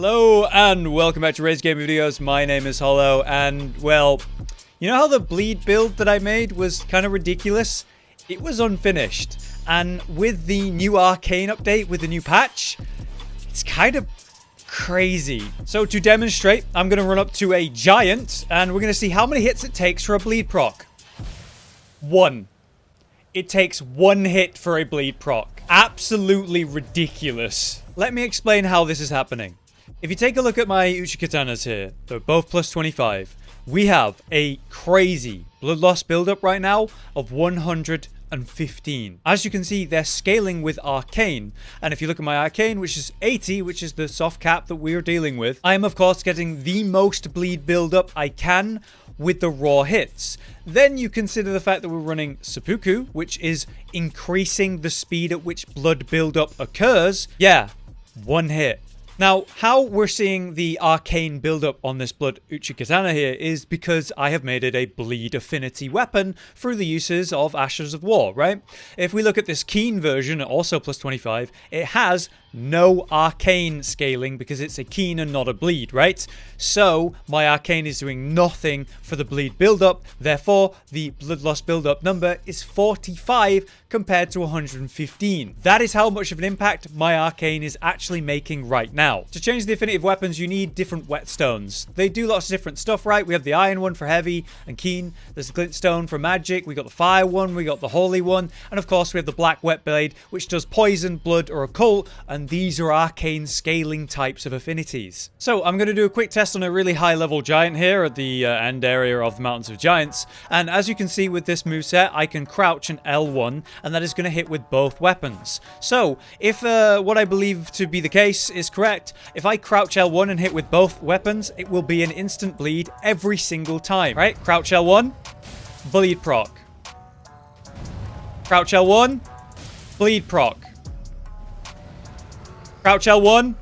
Hello and welcome back to RageGamingVideos. My name is Hollow, and well, you know how the bleed build that I made was kind of ridiculous? It was unfinished, and with the new Arcane update, with the new patch, it's kind of crazy. So to demonstrate, I'm going to run up to a giant, and we're going to see how many hits it takes for a bleed proc. 1. It takes 1 hit for a bleed proc. Absolutely ridiculous. Let me explain how this is happening. If you take a look at my Uchigatanas here, they're both plus 25. We have a crazy blood loss buildup right now of 115. As you can see, they're scaling with Arcane. And if you look at my Arcane, which is 80, which is the soft cap that we're dealing with, I am of course getting the most bleed buildup I can with the raw hits. Then you consider the fact that we're running seppuku, which is increasing the speed at which blood buildup occurs. Yeah, 1 hit. Now, how we're seeing the Arcane buildup on this blood Uchigatana here is because I have made it a bleed affinity weapon through the uses of Ashes of War, right? If we look at this Keen version, also plus 25, it has no Arcane scaling because it's a Keen and not a bleed, right? So, my Arcane is doing nothing for the bleed buildup, therefore, the blood loss buildup number is 45 compared to 115. That is how much of an impact my Arcane is actually making right now. To change the affinity of weapons, you need different whetstones. They do lots of different stuff, right? We have the iron one for heavy and keen. There's the glintstone for magic. We got the fire one. We got the holy one. And of course, we have the black wet blade, which does poison, blood, or occult. And these are arcane scaling types of affinities. So I'm going to do a quick test on a really high level giant here at the end area of the Mountains of Giants. And as you can see with this moveset, I can crouch an L1, and that is going to hit with both weapons. So if what I believe to be the case is correct, if I crouch L1 and hit with both weapons, it will be an instant bleed every single time, right? Crouch L1, bleed proc. Crouch L1, bleed proc. Crouch L1,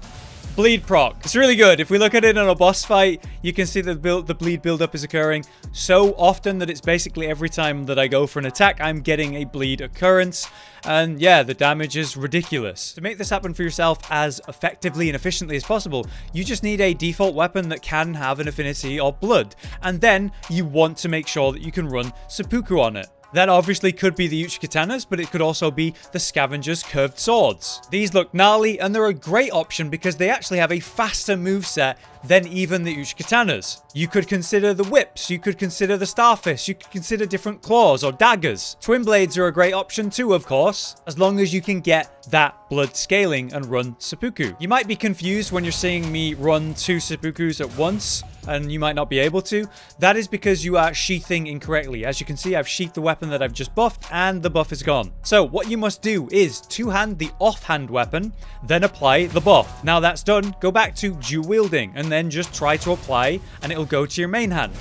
bleed proc. It's really good. If we look at it in a boss fight, you can see the bleed buildup is occurring so often that it's basically every time that I go for an attack, I'm getting a bleed occurrence. And yeah, the damage is ridiculous. To make this happen for yourself as effectively and efficiently as possible, you just need a default weapon that can have an affinity of blood. And then you want to make sure that you can run seppuku on it. That obviously could be the Uchigatanas, but it could also be the Scavenger's Curved Swords. These look gnarly, and they're a great option because they actually have a faster moveset than even the Uchigatanas. You could consider the whips, you could consider the starfists, you could consider different claws or daggers. Twin blades are a great option too, of course, as long as you can get that blood scaling and run seppuku. You might be confused when you're seeing me run 2 seppukus at once, and you might not be able to. That is because you are sheathing incorrectly. As you can see, I've sheathed the weapon that I've just buffed, and the buff is gone. So what you must do is two-hand the offhand weapon, then apply the buff. Now that's done, go back to dual wielding, and then just try to apply, and it'll go to your main hand.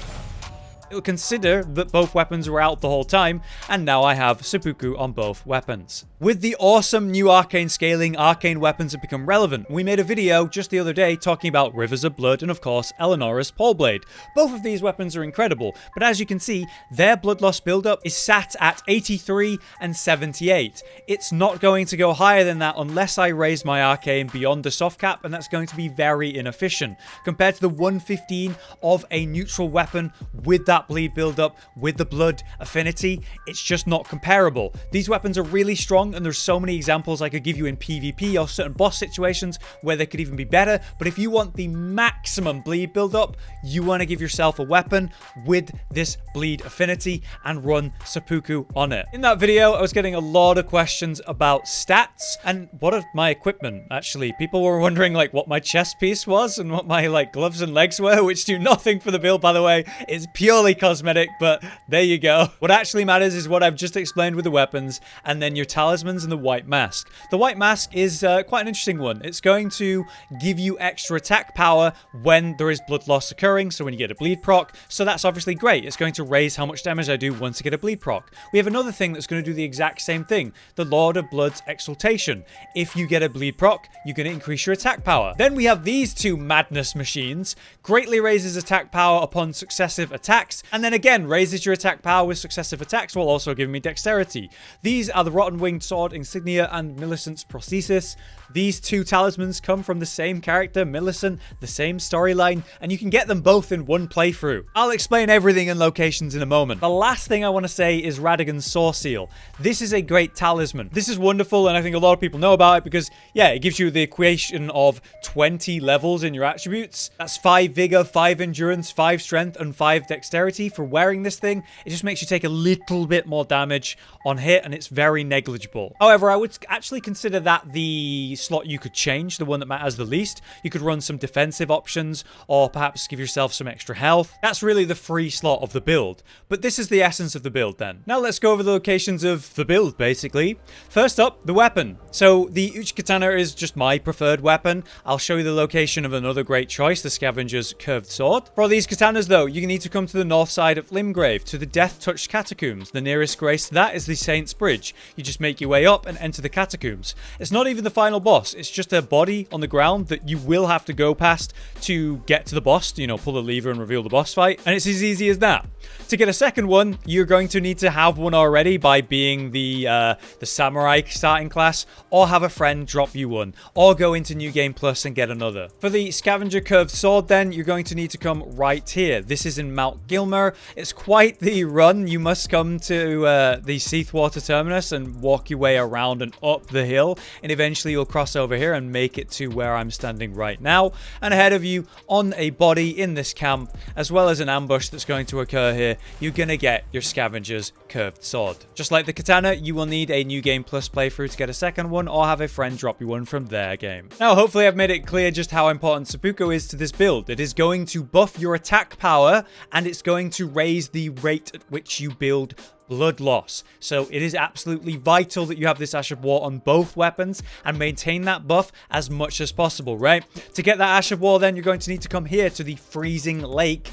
It'll consider that both weapons were out the whole time, and now I have seppuku on both weapons. With the awesome new arcane scaling, arcane weapons have become relevant. We made a video just the other day talking about Rivers of Blood and of course Eleonora's Pole Blade. Both of these weapons are incredible, but as you can see, their blood loss buildup is sat at 83 and 78. It's not going to go higher than that unless I raise my arcane beyond the soft cap, and that's going to be very inefficient. Compared to the 115 of a neutral weapon with that bleed buildup, with the blood affinity, it's just not comparable. These weapons are really strong, and there's so many examples I could give you in PvP or certain boss situations where they could even be better. But if you want the maximum bleed buildup, you want to give yourself a weapon with this bleed affinity and run seppuku on it. In that video, I was getting a lot of questions about stats and what of my equipment. Actually, people were wondering like what my chest piece was and what my like gloves and legs were, which do nothing for the build, by the way. It's purely cosmetic, but there you go. What actually matters is what I've just explained with the weapons, and then your talismans and the white mask. The white mask is quite an interesting one. It's going to give you extra attack power when there is blood loss occurring, so when you get a bleed proc, so that's obviously great. It's going to raise how much damage I do once I get a bleed proc. We have another thing that's going to do the exact same thing, the Lord of Blood's Exultation. If you get a bleed proc, you're going to increase your attack power. Then we have these two madness machines, greatly raises attack power upon successive attacks, and then again raises your attack power with successive attacks while also giving me dexterity. These are the Rotten Winged Sword insignia and Millicent's Prosthesis. These two talismans come from the same character, Millicent, the same storyline, and you can get them both in one playthrough. I'll explain everything and locations in a moment. The last thing I want to say is Radagon's Saw Seal. This is a great talisman. This is wonderful, and I think a lot of people know about it because, yeah, it gives you the equation of 20 levels in your attributes. That's 5 vigor, 5 endurance, 5 strength, and 5 dexterity for wearing this thing. It just makes you take a little bit more damage on hit, and it's very negligible. However, I would actually consider that the slot you could change, the one that matters the least. You could run some defensive options, or perhaps give yourself some extra health. That's really the free slot of the build. But this is the essence of the build then. Now let's go over the locations of the build, basically. First up, the weapon. So the Uchigatana is just my preferred weapon. I'll show you the location of another great choice, the Scavenger's Curved Sword. For all these katanas though, you need to come to the north side of Limgrave, to the Death-Touched Catacombs. The nearest grace to that is the Saint's Bridge. You just make your way up and enter the catacombs. It's not even the final boss, it's just a body on the ground that you will have to go past to get to the boss, you know, pull the lever and reveal the boss fight, and it's as easy as that. To get a second one, you're going to need to have one already by being the samurai starting class, or have a friend drop you one, or go into New Game Plus and get another. For the Scavenger Curved Sword then, you're going to need to come right here. This is in Mount Gilmer. It's quite the run. You must come to the Seathwater Terminus and walk your way around and up the hill, and eventually you'll cross over here and make it to where I'm standing right now. And ahead of you, on a body in this camp, as well as an ambush that's going to occur here, you're going to get your Scavenger's Curved Sword. Just like the katana, you will need a New Game Plus playthrough to get a second one, or have a friend drop you one from their game. Now, hopefully I've made it clear just how important seppuku is to this build. It is going to buff your attack power, and it's going to raise the rate at which you build blood loss. So it is absolutely vital that you have this Ash of War on both weapons and maintain that buff as much as possible, right? To get that Ash of War, then you're going to need to come here to the Freezing Lake.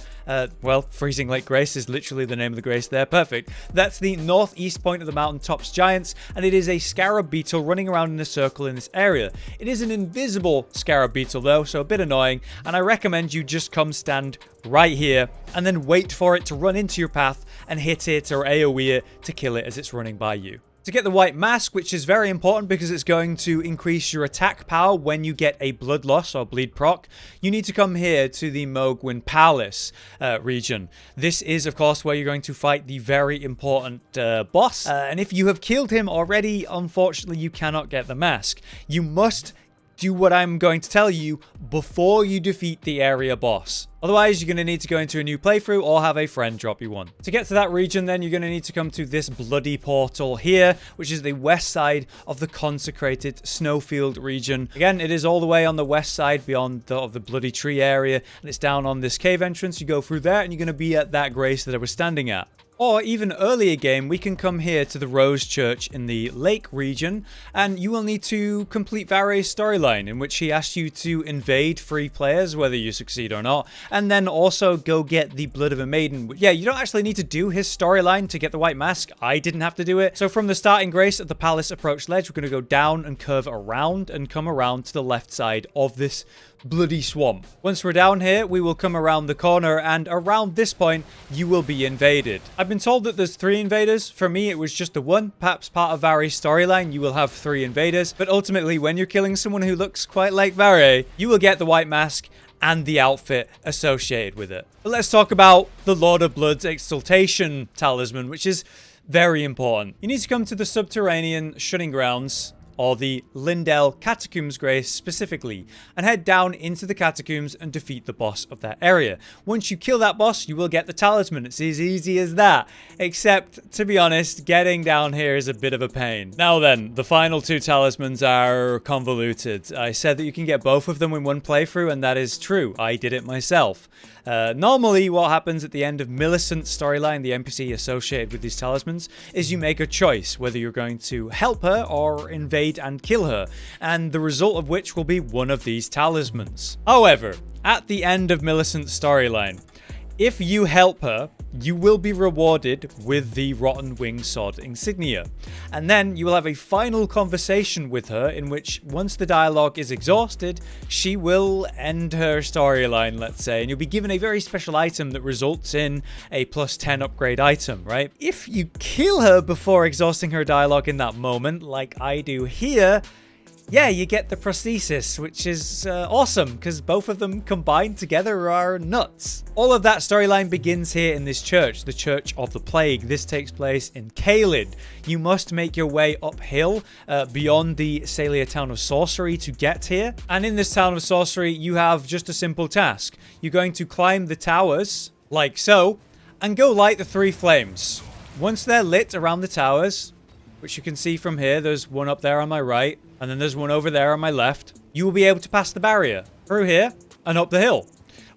Well, Freezing Lake Grace is literally the name of the grace there. Perfect. That's the northeast point of the mountaintops giants, and it is a scarab beetle running around in a circle in this area. It is an invisible scarab beetle though, so a bit annoying, and I recommend you just come stand right here and then wait for it to run into your path and hit it or AoE it to kill it as it's running by you. To get the White Mask, which is very important because it's going to increase your attack power when you get a blood loss or bleed proc, you need to come here to the Mogwin Palace region. This is, of course, where you're going to fight the very important boss. And if you have killed him already, unfortunately, you cannot get the mask. You must do what I'm going to tell you before you defeat the area boss. Otherwise, you're going to need to go into a new playthrough or have a friend drop you one. To get to that region, then, you're going to need to come to this bloody portal here, which is the west side of the consecrated snowfield region. Again, it is all the way on the west side beyond the bloody tree area, and it's down on this cave entrance. You go through there, and you're going to be at that grace that I was standing at. Or even earlier game, we can come here to the Rose Church in the Lake region, and you will need to complete Varre's storyline, in which he asks you to invade 3 players, whether you succeed or not, and then also go get the Blood of a Maiden. Yeah, you don't actually need to do his storyline to get the White Mask. I didn't have to do it. So from the starting grace at the Palace Approach Ledge, we're going to go down and curve around and come around to the left side of this bloody swamp. Once we're down here, we will come around the corner, and around this point, you will be invaded. I've been told that there's 3 invaders. For me, it was just the one. Perhaps part of Varre's storyline, you will have 3 invaders. But ultimately, when you're killing someone who looks quite like Varre, you will get the White Mask and the outfit associated with it. But let's talk about the Lord of Blood's Exultation talisman, which is very important. You need to come to the subterranean shunning grounds, or the Lindell Catacombs Grace specifically, and head down into the catacombs and defeat the boss of that area. Once you kill that boss, you will get the talisman. It's as easy as that. Except, to be honest, getting down here is a bit of a pain. Now then, the final 2 talismans are convoluted. I said that you can get both of them in one playthrough, and that is true. I did it myself. Normally, what happens at the end of Millicent's storyline, the NPC associated with these talismans, is you make a choice whether you're going to help her or invade and kill her, and the result of which will be one of these talismans. However, at the end of Millicent's storyline, if you help her, you will be rewarded with the Rotten Wing Sword insignia. And then you will have a final conversation with her in which, once the dialogue is exhausted, she will end her storyline, let's say, and you'll be given a very special item that results in a +10 upgrade item, right? If you kill her before exhausting her dialogue in that moment, like I do here, yeah, you get the Prosthesis, which is awesome because both of them combined together are nuts. All of that storyline begins here in this church, the Church of the Plague. This takes place in Caelid. You must make your way uphill beyond the Salia town of sorcery to get here. And in this town of sorcery, you have just a simple task. You're going to climb the towers, like so, and go light the 3 flames. Once they're lit around the towers, which you can see from here, there's one up there on my right, and then there's one over there on my left, you will be able to pass the barrier through here and up the hill,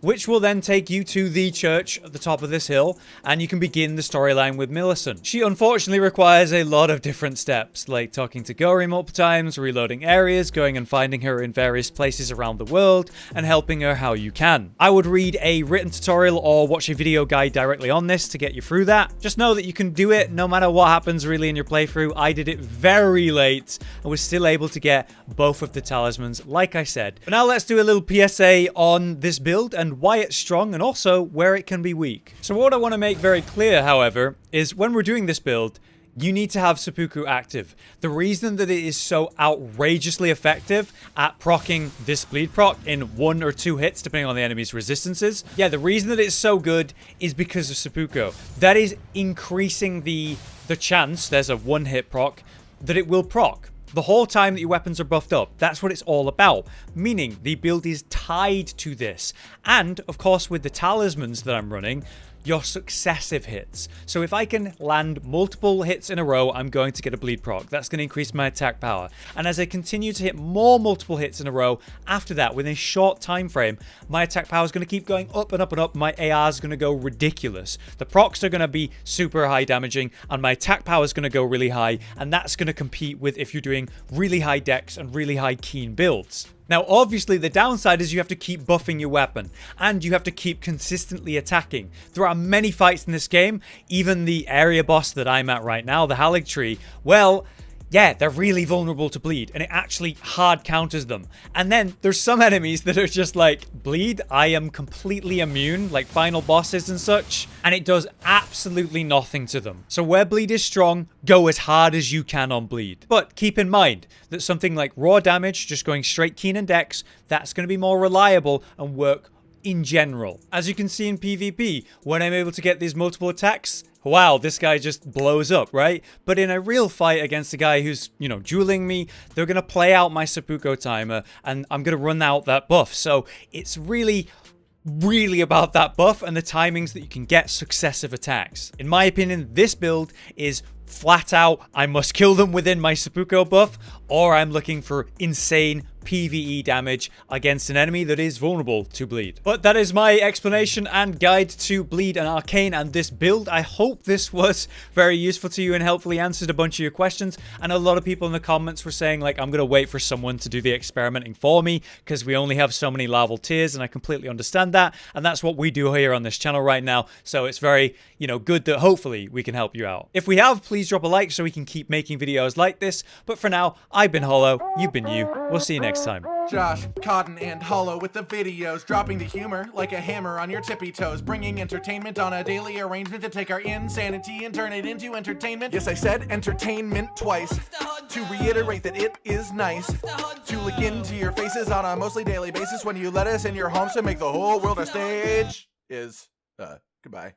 which will then take you to the church at the top of this hill, and you can begin the storyline with Millicent. She unfortunately requires a lot of different steps, like talking to Gori multiple times, reloading areas, going and finding her in various places around the world, and helping her how you can. I would read a written tutorial or watch a video guide directly on this to get you through that. Just know that you can do it no matter what happens really in your playthrough. I did it very late and was still able to get both of the talismans, like I said. But now let's do a little PSA on this build and why it's strong and also where it can be weak. So what I want to make very clear, however, is when we're doing this build, you need to have seppuku active. The reason that it is so outrageously effective at proccing this bleed proc in 1 or 2 hits, depending on the enemy's resistances, yeah, the reason that it's so good is because of seppuku. That is increasing the chance, there's a 1-hit proc, that it will proc the whole time that your weapons are buffed up. That's what it's all about, meaning the build is tied to this. And, of course, with the talismans that I'm running, your successive hits. So if I can land multiple hits in a row, I'm going to get a bleed proc. That's going to increase my attack power. And as I continue to hit more multiple hits in a row, after that, within a short time frame, my attack power is going to keep going up and up and up. My AR is going to go ridiculous. The procs are going to be super high damaging, and my attack power is going to go really high, and that's going to compete with if you're doing really high dex and really high keen builds. Now, obviously, the downside is you have to keep buffing your weapon, and you have to keep consistently attacking. There are many fights in this game, even the area boss that I'm at right now, the Halig Tree, well, yeah, they're really vulnerable to bleed, and it actually hard counters them. And then there's some enemies that are just like, bleed, I am completely immune, like final bosses and such, and it does absolutely nothing to them. So where bleed is strong, go as hard as you can on bleed. But keep in mind that something like raw damage, just going straight keen and dex, that's going to be more reliable and work in general. As you can see in PvP, when I'm able to get these multiple attacks, wow, this guy just blows up, right? But in a real fight against a guy who's, you know, dueling me, they're going to play out my seppuku timer, and I'm going to run out that buff. So it's really about that buff and the timings that you can get successive attacks. In my opinion, this build is flat out, I must kill them within my seppuku buff, or I'm looking for insane PvE damage against an enemy that is vulnerable to bleed. But that is my explanation and guide to bleed and arcane and this build. I hope this was very useful to you and helpfully answered a bunch of your questions. And a lot of people in the comments were saying, like, I'm gonna wait for someone to do the experimenting for me because we only have so many level tiers, and I completely understand that. And that's what we do here on this channel right now. So it's very, you know, good that hopefully we can help you out. If we have, please drop a like so we can keep making videos like this. But for now, I've been Hollow, you've been you. We'll see you next time. Josh, Cotton, and Hollow with the videos, dropping the humor like a hammer on your tippy toes, bringing entertainment on a daily arrangement to take our insanity and turn it into entertainment. Yes, I said entertainment twice, to reiterate that it is nice to look into your faces on a mostly daily basis when you let us in your homes to make the whole world a stage. Goodbye.